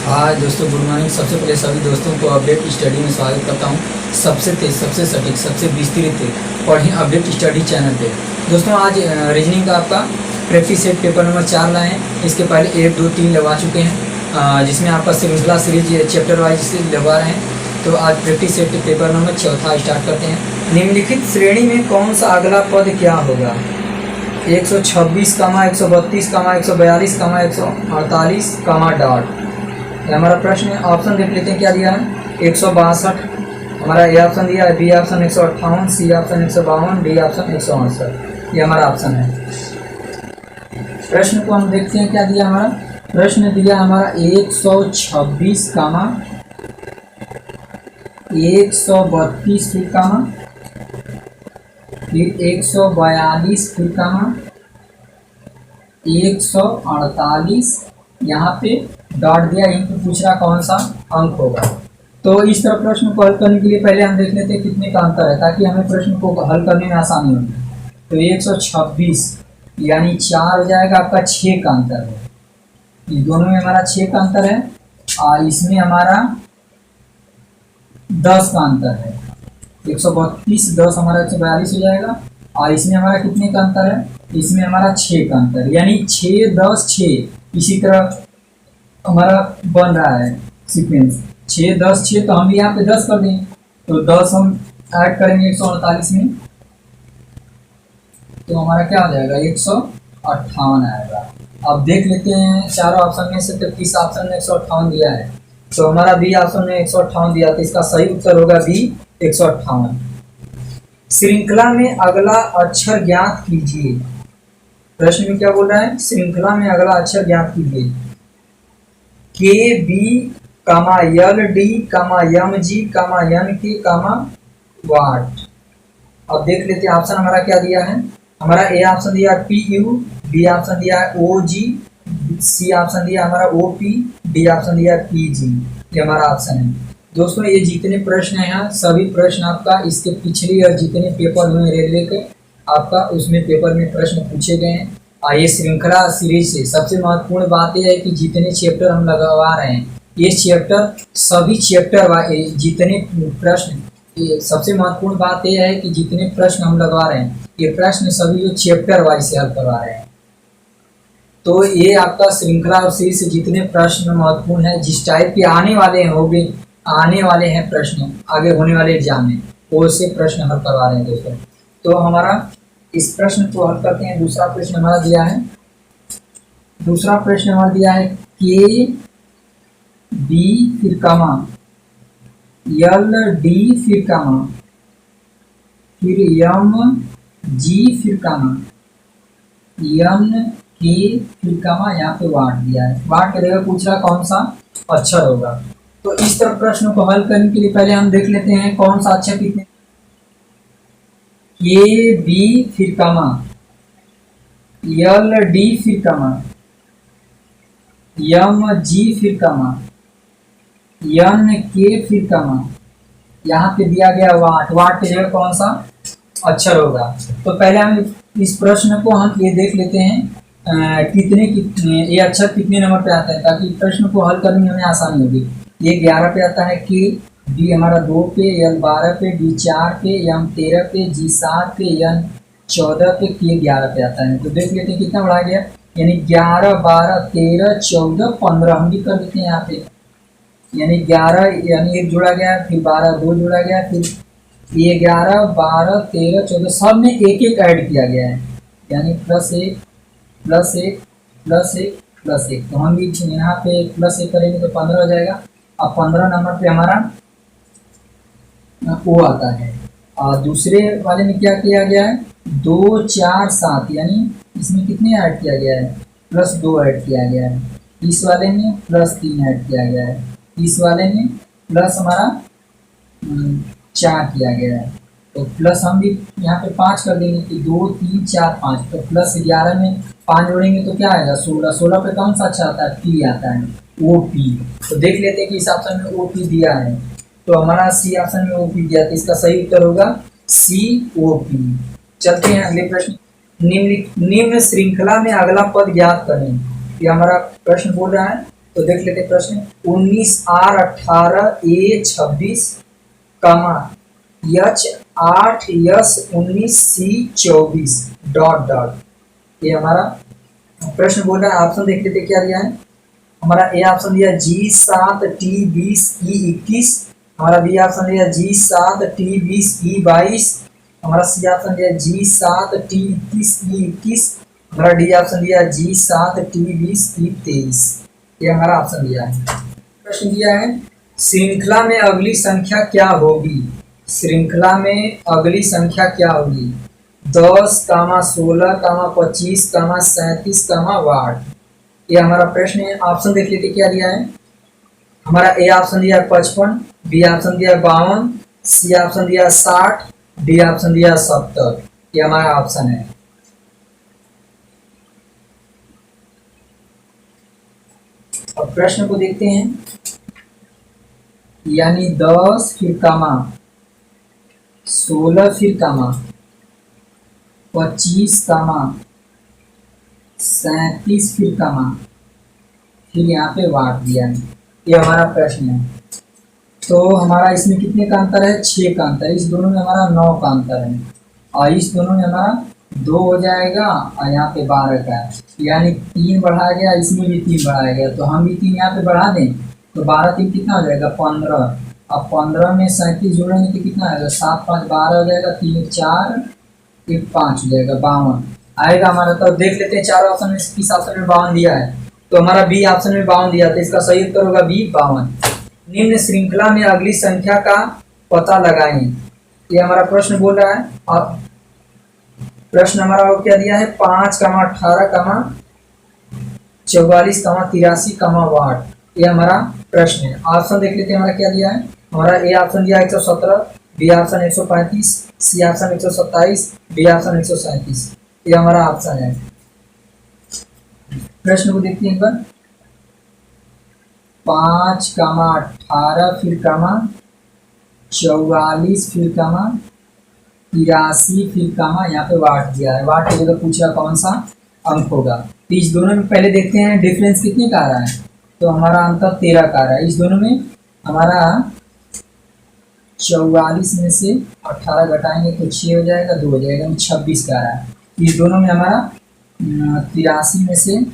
हाय दोस्तों, good morning. सबसे पहले सभी दोस्तों को अपडेट स्टडी में स्वागत करता हूं। सबसे तेज, सबसे सटीक, सबसे विस्तृत पढ़ें अपडेट स्टडी चैनल पे। दोस्तों आज रीजनिंग का आपका प्रैक्टिस सेट पेपर नंबर 4 लाए हैं। इसके पहले 1, 2, 3 लगवा चुके हैं, जिसमें आपका श्रृंखला सीरीज चैप्टर वाइज से लगवा रहे हैं। तो आज practice set paper number 4 start करते हैं। निम्नलिखित श्रेणी में कौन सा अगला पद क्या होगा? 126, 132, 142, 148, डॉट। हमारा प्रश्न है। ऑप्शन देख लेते हैं क्या दिया है। 162 हमारा ए ऑप्शन दिया है, B option 158, C option 152, D option 168। ये हमारा ऑप्शन है। प्रश्न को हम देखते हैं क्या दिया हमारा। प्रश्न दिया हमारा 126, 132 फिर 142 फिर 148, यहाँ पे डॉट दिया। इनको पूछ रहा कौन सा अंक होगा। तो इस तरह प्रश्न को हल करने के लिए पहले हम देख लेते हैं कितने का अंतर है, ताकि हमें प्रश्न को हल करने में आसानी होगी। तो 126 यानी 4 हो जाएगा, आपका 6 का अंतर है। इस दोनों में हमारा 6 का अंतर है और इसमें हमारा 10 का अंतर है। 132 10 हमारा 142 हो जाएगा और इसमें हमारा कितने का अंतर है? इसमें हमारा 6 का अंतर, यानी 6 10 6। इसी तरह हमारा बन रहा है सीक्वेंस 6 10 6। तो हम भी यहाँ पे 10 कर दें, तो 10 हम ऐड करेंगे 148 में, तो हमारा क्या हो जाएगा? 158 आएगा। अब देख लेते हैं चारों ऑप्शन में से, तो किस ऑप्शन में 158 दिया है। तो हमारा बी ऑप्शन में 158 दिया, तो इसका सही उत्तर होगा बी 158। श्रृंखला में अगला अक्षर ज्ञात कीजिए। प्रश्न में क्या बोल रहा है? श्रृंखला में अगला अक्षर ज्ञात कीजिए। K B L D M G N K वाट। अब देख लेते हैं ऑप्शन हमारा क्या दिया है। हमारा ए ऑप्शन दिया पी यू, बी ऑप्शन दिया ओ जी, सी ऑप्शन दिया हमारा ओ पी, डी ऑप्शन दिया पी जी। ये हमारा ऑप्शन है। दोस्तों ये जितने प्रश्न हैं सभी प्रश्न आपका इसके पिछले और जितने पेपर हुए रेलवे के आपका उसमें पेपर में प्रश्न पूछे गए हैं। और ये श्रृंखला सीरीज से सबसे महत्वपूर्ण बात यह है कि जितने चैप्टर हम लगवा रहे हैं, ये चैप्टर सभी चैप्टर जितने प्रश्न, ये सबसे महत्वपूर्ण बात यह है कि जितने प्रश्न हम लगवा रहे हैं ये प्रश्न सभी जो चैप्टर वाइज से हल करवा रहे हैं। तो ये आपका श्रृंखला और सीरीज से जितने प्रश्न महत्वपूर्ण है, जिस टाइप के आने वाले हैं प्रश्न आगे होने वाले एग्जाम में, वो से प्रश्न हल करवा रहे हैं दोस्तों। तो हमारा इस प्रश्न को हल करते हैं। दूसरा प्रश्न हमारा दिया है के बी फिर एल डी फिर एम जी फिर एन के फिर यहाँ पे वाट दिया है। वाट के जगह पूछ रहा कौन सा अक्षर होगा। तो इस तरह प्रश्न को हल करने के लिए पहले हम देख लेते हैं कौन सा अक्षर कितने। के बी फिर एल डी फिर एम जी फिर एन के फिर यहाँ पे दिया गया वाट। वाट की जगह कौन सा अक्षर होगा। तो पहले हम इस प्रश्न को हम ये देख लेते हैं कितने ये अक्षर कितने नंबर पे आता है, ताकि प्रश्न को हल करने में हमें आसानी होगी। ये 11 पे आता है के, बी हमारा 2 पे, एल 12 पे, डी 4 पे, एम 13 पे, जी 7 पे, एन 14 पे, के 11 पे आता है। तो देख लेते हैं कितना बढ़ा गया, यानी 11 12 13 14 15 हम भी कर देते हैं यहाँ पे। यानी 11 यानी 1 जोड़ा गया, फिर 12 2 जोड़ा गया, फिर ये 11 12 13 14 सब में एक एक ऐड किया गया है, यानी +1 +1 +1 +1। तो हम भी यहाँ पे +1 करेंगे तो 15 हो जाएगा। अब 15 नंबर पे हमारा ओ आता है। और दूसरे वाले में क्या किया गया है? 2 4 7, यानी इसमें कितने ऐड किया गया है? +2 ऐड किया गया है। इस वाले में +3 ऐड किया गया है। इस वाले में प्लस हमारा 4 किया गया है। तो प्लस हम भी यहाँ पे 5 कर देंगे कि 2 3 4 5। तो +11 में 5 जोड़ेंगे तो क्या आएगा? 16। 16 पे कौन सा अच्छा आता है? पी आता है, ओ पी। तो देख लेते हैं कि इस ऑप्शन में ओ पी दिया है। तो हमारा सी ऑप्शन में ओ पी दिया, तो इसका सही उत्तर होगा सी ओ पी। चलते हैं अगले प्रश्न। निम्न श्रृंखला में अगला पद ज्ञात करें, ये हमारा प्रश्न बोल रहा है। तो देख लेते हैं प्रश्न। 19R18A26 कमा H8S19C24 डॉट डॉट, ये हमारा प्रश्न बोल रहा है। ऑप्शन देख लेते क्या दिया है। हमारा ए ऑप्शन दिया G7T20E21, हमारा बी ऑप्शन दिया G7T20E22, हमारा सी ऑप्शन दिया G7T21E21, हमारा डी ऑप्शन दिया G7T20E23। ये हमारा ऑप्शन दिया है। प्रश्न दिया है श्रृंखला में अगली संख्या क्या होगी। श्रृंखला में अगली संख्या क्या होगी। 10, 16, 25, 37, वाट। ये हमारा प्रश्न है। ऑप्शन देख लेते क्या दिया है। हमारा ए ऑप्शन दिया 55, बी ऑप्शन दिया 52, सी ऑप्शन दिया 60, डी ऑप्शन दिया 70। ये हमारा ऑप्शन है। अब प्रश्न को देखते हैं। यानी 10 फिर कामा 16 फिर कामा 25 कामा 37 फिर कामा फिर यहाँ पे वाट दिया है। ये हमारा प्रश्न है। तो हमारा इसमें कितने का अंतर है। 6 का अंतर है। इस दोनों में हमारा 9 का अंतर है और इस दोनों में हमारा 2 हो जाएगा और यहाँ पे 12 का है। यानी 3 बढ़ाया गया, इसमें भी 3 बढ़ाया गया, तो हम भी 3 यहाँ पे बढ़ा दें तो 12 3 कितना हो जाएगा 15। अब 15 में 37 जोड़ेंगे तो कितना आएगा 7 5 12 हो जाएगा, 3 1 4 1 5 हो जाएगा 52 आएगा हमारा। तो देख लेते हैं चार ऑप्शन में किस ऑप्शन में 52 दिया है। तो हमारा बी ऑप्शन में 52 दिया, तो इसका सही उत्तर होगा बी 52। निम्न श्रृंखला में अगली संख्या का पता लगाएं। ये हमारा प्रश्न बोल रहा है। और प्रश्न हमारा क्या दिया है 5, 18, 44, 83, वाट। ये हमारा प्रश्न है। ऑप्शन देख लेते हैं हमारा क्या दिया है। हमारा ए ऑप्शन दिया 117, B option 135, C option 127, D option 137। ये हमारा ऑप्शन है। प्रश्न को देखते हैं एक बार। 5, 18 फिर 44 फिर 83 फिर यहाँ पे वाट दिया है। वाट की जगह पूछा कौन सा अंक होगा। तो इस दोनों में पहले देखते हैं डिफरेंस कितने का आ रहा है। तो हमारा अंतर 13 का आ रहा है। इस दोनों में हमारा 44 में से 18 घटाएंगे तो 6 हो जाएगा, 2 हो जाएगा, 26 का आ रहा है। इस दोनों में हमारा 83 में से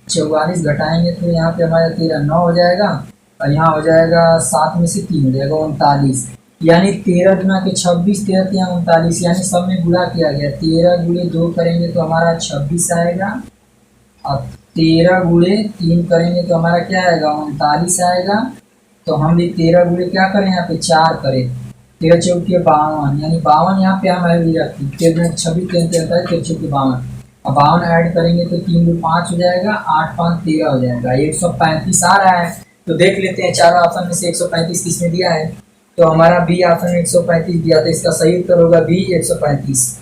44 घटाएंगे तो यहाँ पे हमारा 13 9 हो जाएगा और यहाँ हो जाएगा 7 में से 3 हो जाएगा 39। यानी 13 गुना के 26, 13 39, यानी सब में गुणा किया गया। 13 गुणे 2 करेंगे तो हमारा 26 आएगा और 13 गुणे 3 करेंगे तो हमारा क्या आएगा 39 आएगा। तो हम भी 13 गुणे क्या करें यहाँ पे 4 करें, 13 चौके 52, यानी 52 यहाँ पे हमारे रखी 13 26 3 13 चौके 52। अब 52 ऐड करेंगे तो 3 2 5 हो जाएगा, 8 5 13 हो जाएगा, 135 आ रहा है। तो देख लेते हैं चारों ऑप्शन में से 135 किसमें दिया है। तो हमारा बी ऑप्शन में 135 दिया, तो इसका सही उत्तर होगा बी 135।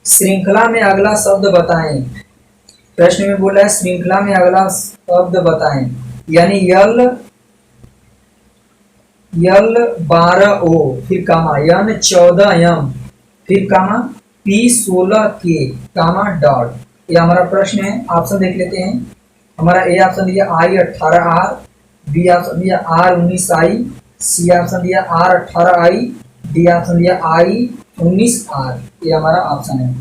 श्रृंखला में अगला शब्द बताएं। प्रश्न में बोला है श्रृंखला में अगला शब्द बताएं। यानी यल 12O फिर कामा यन 14M फिर कामा P16K कामा डॉट। ये हमारा प्रश्न है। ऑप्शन देख लेते हैं। हमारा ए ऑप्शन दिया I18R, बी ऑप्शन दिया R19I, सी ऑप्शन दिया R18I, डी ऑप्शन दिया I19R। ये हमारा ऑप्शन है।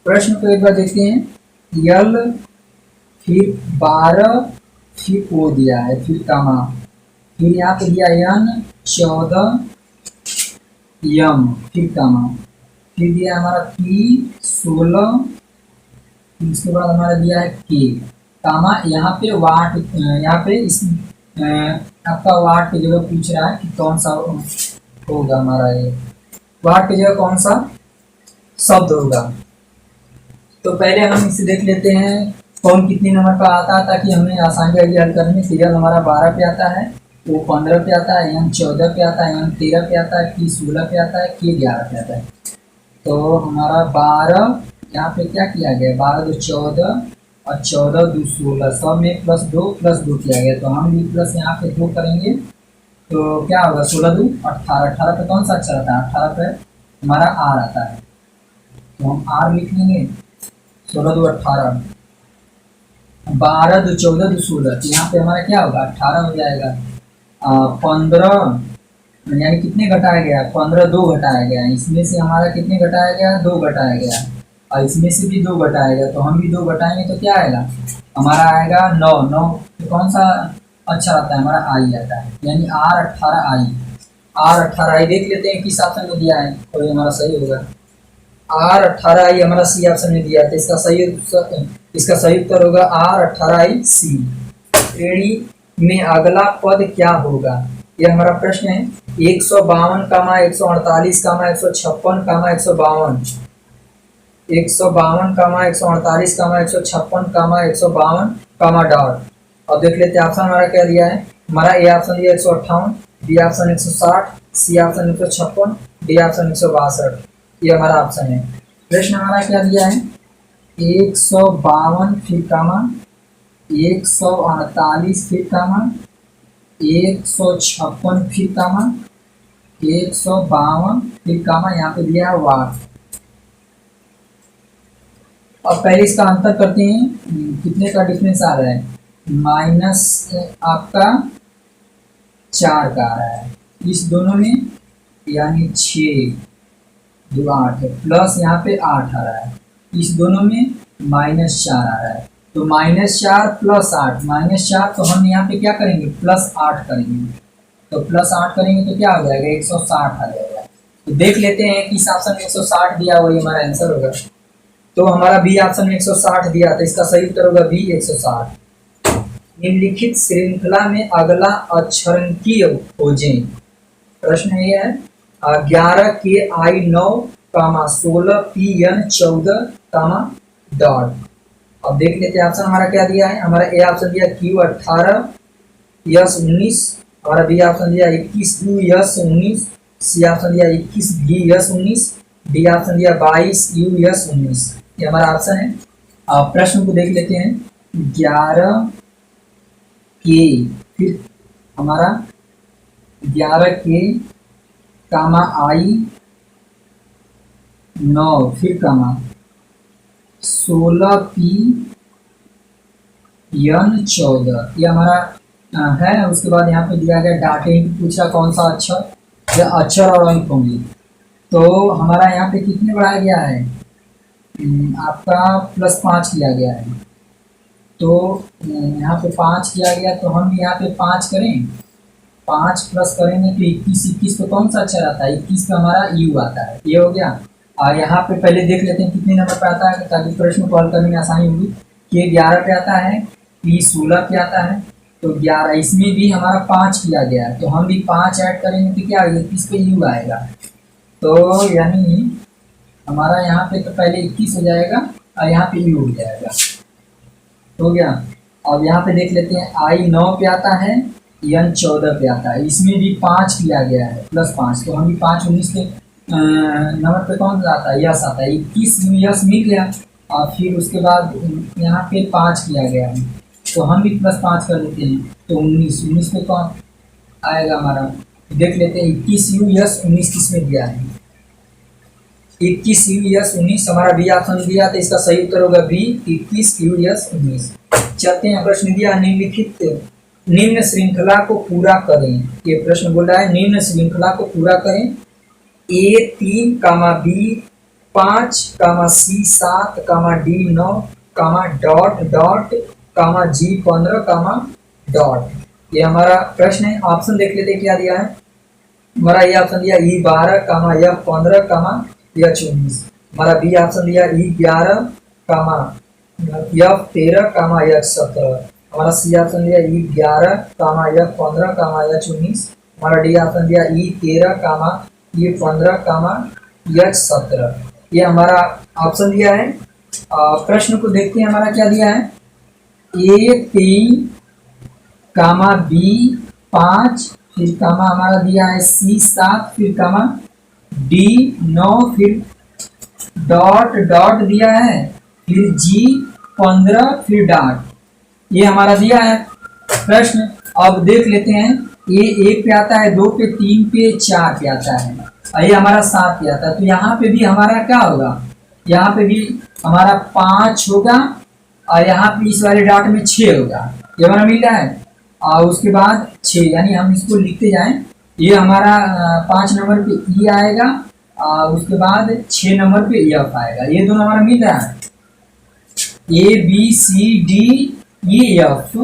प्रश्न को एक बार देखते हैं। यल फिर 12 फिर O दिया है फिर कामा फिर यहाँ पे दिया n 14M फिर कामा फिर दिया हमारा P16, इसके बाद हमारा दिया है K कामा यहाँ पे वाट। यहाँ पे इस आपका वाट की जगह पूछ रहा है कि कौन सा होगा हमारा ये वाट की जगह कौन सा शब्द होगा। तो पहले हम इसे देख लेते हैं कौन कितने नंबर का आता है ताकि हमें आसानी आगे हल करने में। सीरियल हमारा 12 पे आता है, वो 15 पे आता है, M 14 पे आता है, M 13 पे आता है, P 16 पे आता है, K 11 पे आता है। तो हमारा 12 यहाँ पे क्या किया गया 12 2 14 और 14 2 16 सब में +2 किया गया। तो हम भी प्लस यहाँ पे 2 करेंगे तो क्या होगा 16 2 18। 18 पे कौन सा अक्षर आता है 18 पे हमारा R आता है। तो हम R लिख लेंगे 16 2 18। 12 दो 14 दो 16, तो यहाँ पे हमारा क्या होगा 18 हो जाएगा। 15 यानी कितने घटाया गया 15 दो घटाया गया, इसमें से हमारा कितने घटाया गया 2 घटाया गया, और इसमें से भी 2 घटाया गया, तो हम भी 2 घटाएंगे तो क्या आएगा हमारा आएगा 9। 9 तो कौन सा अच्छा आता है हमारा आई आता है, यानी R18I। R18I देख लेते हैं किस ऑप्शन में दिया है, तो ये हमारा सही होगा। R18I हमारा सी ऑप्शन में दिया है, तो इसका सही उत्तर होगा R18I सी। श्रेणी में अगला पद क्या होगा, यह हमारा प्रश्न है। 152 कामा 148 कामा 156 कामा 152, 152 कामा 148 कामा 156 कामा 152 कामा डॉट। अब देख लेते हैं ऑप्शन हमारा क्या दिया है, हमारा ए ऑप्शन दिया 158, B option 160, C option 156, D option 162, ये हमारा ऑप्शन है। प्रश्न हमारा क्या दिया है 152 फिर कामा 148 फिर कामा 156 फिर कामा 152 फिर कामा, यहाँ पे दिया है वाट। अब पहले इसका अंतर करते हैं, कितने का डिफरेंस आ रहा है, माइनस आपका 4 का आ रहा है इस दोनों में, यानी 6 2 8 है, प्लस यहाँ पे 8 आ रहा है इस दोनों में, -4 आ रहा है, तो -4 प्लस 8, -4 तो हम यहाँ पे क्या करेंगे +8 करेंगे, तो +8 करेंगे तो क्या हो जाएगा 160 आ जाएगा। तो देख लेते हैं किस ऑप्शन में 160 दिया वही हमारा आंसर होगा। तो हमारा बी ऑप्शन में 160 दिया, तो इसका सही उत्तर होगा बी 160। निम्नलिखित श्रृंखला में अगला अक्षरांकीय खोजें। प्रश्न ये है 11 के आई 9 कामा 16 पी एन 14 कामा डॉट। अब देख लेते हैं ऑप्शन हमारा क्या दिया है, हमारा ए ऑप्शन दिया क्यू 18 यस 19, हमारा बी ऑप्शन दिया 21 यू यस 19, सी ऑप्शन दिया 21 बी यस 19, डी ऑप्शन दिया 22 यू यस 19, ये हमारा ऑप्शन है। अब प्रश्न को देख लेते हैं 11 के फिर हमारा 11 के कामा आई 9 फिर कामा 16 पी एन 14, ये हमारा है। उसके बाद यहाँ पे दिया गया डाटे पूछा कौन सा अक्षर या अक्षर और अंक होंगे, तो हमारा यहाँ पे कितने बढ़ाया गया है आपका +5 किया गया है, तो यहाँ पे 5 किया गया, तो हम यहाँ पे 5 करें, 5 प्लस करेंगे तो 21, 21 पे कौन सा अक्षर आता है 21 पे हमारा यू आता है, ये हो गया। और यहाँ पे पहले देख लेते हैं कितने नंबर पे आता है ताकि प्रश्न को हल करने में आसानी होगी। के 11 पे आता है, पी 16 पे आता है, तो 11 इसमें भी हमारा 5 किया गया है, तो हम भी 5 ऐड करेंगे तो क्या 21 पे यू आएगा, तो यानी हमारा यहाँ पे तो पहले 21 हो जाएगा और यहाँ पे यू हो जाएगा, हो गया। अब यहाँ पे देख लेते हैं आई 9 पे आता है, एन 14 पे आता है, इसमें भी 5 किया गया है +5, तो हम भी 5 19 पे नंबर पे कौन सा आता है यस आता है, 21 यस मिल गया, और फिर उसके बाद यहाँ पे 5 किया गया है, तो हम भी +5 कर लेते हैं, तो 19 पे कौन आएगा हमारा, देख लेते हैं 21 यू यस 19 किसमें दिया है, 21 यू यस 19 हमारा बी ऑप्शन दिया, तो इसका सही उत्तर होगा बी 21 यू यस 19। चलते हैं प्रश्न दिया निम्नलिखित निम्न श्रृंखला को पूरा करें, ये प्रश्न बोल रहा है निम्न श्रृंखला को पूरा करें, ए 3 कामा बी 5 कामा सी 7 कामा डी 9 कामा डॉट डॉट कामा जी 15 कामा डॉट, ये हमारा प्रश्न है। ऑप्शन देख लेते क्या दिया है, हमारा ये ऑप्शन दिया ई 12 कामा यह 15 कामा यह 19, हमारा बी ऑप्शन दिया ई 11 कामा यह 13 कामा यह 17, हमारा सी ऑप्शन दिया ई 11 कामा यह 15 कामा यह 19, हमारा डी ऑप्शन दिया ई 13 कामा ये 15 कामा यह 17, ये हमारा ऑप्शन दिया है। प्रश्न को देखते हैं हमारा क्या दिया है, ए 3 कामा बी 5 फिर कामा हमारा दिया है सी 7 फिर कामा डी 9 फिर डॉट डॉट दिया है, फिर जी 15 फिर डॉट, ये हमारा दिया है प्रश्न। अब देख लेते हैं ये 1 पे आता है, 2 पे 3 पे 4 पे आता है, और ये हमारा 7 पे आता है, तो यहाँ पे भी हमारा क्या होगा, यहाँ पे भी हमारा 5 होगा और यहाँ पे इस वाले डॉट में 6 होगा, ये हमारा मिल रहा है। और उसके बाद 6, यानी हम इसको लिखते जाएं, ये हमारा 5 नंबर पे ई आएगा और उसके बाद 6 नंबर पे एफ आएगा। ये दोनों हमारा मिल रहा है, A B C D E F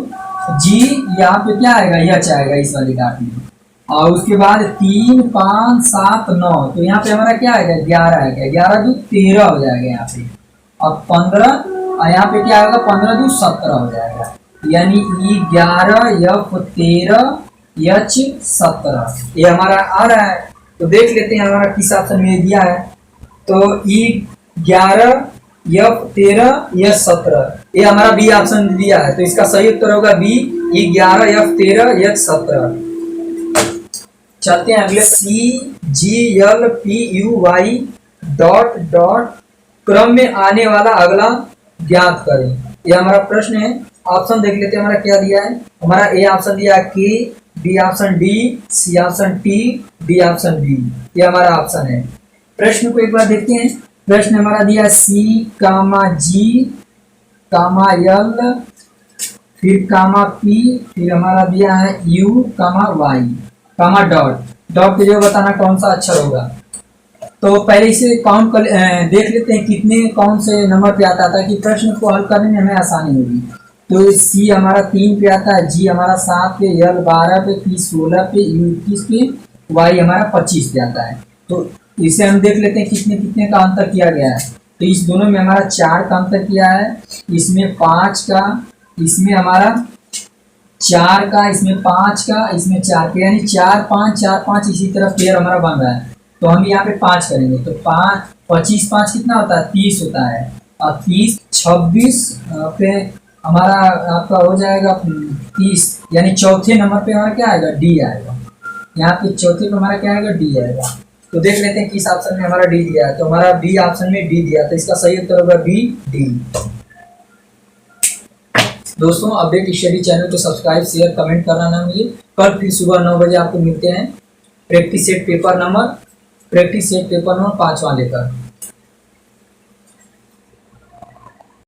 G, यहाँ पे क्या आएगा, एच आएगा इस वाले डॉट में। और उसके बाद 3 5 7 9, तो यहाँ पे हमारा क्या आएगा, 11 आएगा, 11 दूनी 13 हो जाएगा यहाँ पे। और 15, और यहाँ पे क्या आएगा, 15 दूनी 17 हो जाएगा, यानी ई 11 एफ 13 एच 17, ये हमारा आ रहा है। तो देख लेते हैं हमारा किस ऑप्शन में दिया है। तो ई 11 एफ 13 एच 17, ये हमारा बी ऑप्शन दिया है, तो इसका सही उत्तर होगा बी, ई 11 एफ 13 एच 17। चलते हैं अगले, C G L P U Y dot dot क्रम में आने वाला अगला ज्ञात करें, ये हमारा प्रश्न है। ऑप्शन देख लेते हैं हमारा क्या दिया है। हमारा ए ऑप्शन दिया है K, B option D, C option T, D option B, ये हमारा ऑप्शन है। प्रश्न को एक बार देखते हैं। प्रश्न हमारा दिया है सी कामा जी कामा एल फिर कामा पी, फिर हमारा दिया है U comma Y comma dot. Dot के जो बताना कौन सा अक्षर होगा। तो पहले इसे काउंट कर देख लेते हैं कितने कौन से नंबर पे आता था, कि प्रश्न को हल करने में हमें आसानी होगी। तो सी हमारा 3 पे आता है, जी हमारा 7 पे, एल 12 पे, पी 16 पे, यू 21 पे, वाई हमारा 25 पे आता है। तो इसे हम देख लेते हैं कितने कितने का अंतर किया गया है। तो इस दोनों में हमारा 4 का अंतर किया है, इसमें 5 का, इसमें हमारा 4 का, इसमें 5 का, इसमें 4 का, यानी 4 5 4 5 इसी तरह पेयर हमारा बन रहा है। तो हम यहाँ पे 5 करेंगे, तो 5 25 5 कितना होता है, 30 होता है। और 30 26 पे हमारा आपका हो जाएगा 30, यानी चौथे नंबर पे हमारा क्या आएगा, डी आएगा। यहाँ पे चौथे पे हमारा क्या आएगा, डी आएगा। तो देख लेते हैं किस ऑप्शन में हमारा डी दिया है। तो हमारा बी ऑप्शन में डी दिया, तो इसका सही उत्तर होगा बी, डी। दोस्तों, अपडेट स्टडी चैनल को सब्सक्राइब शेयर कमेंट करना ना भूलिए। कल फिर सुबह 9 बजे आपको मिलते हैं प्रैक्टिस सेट पेपर नंबर 5वां लेकर।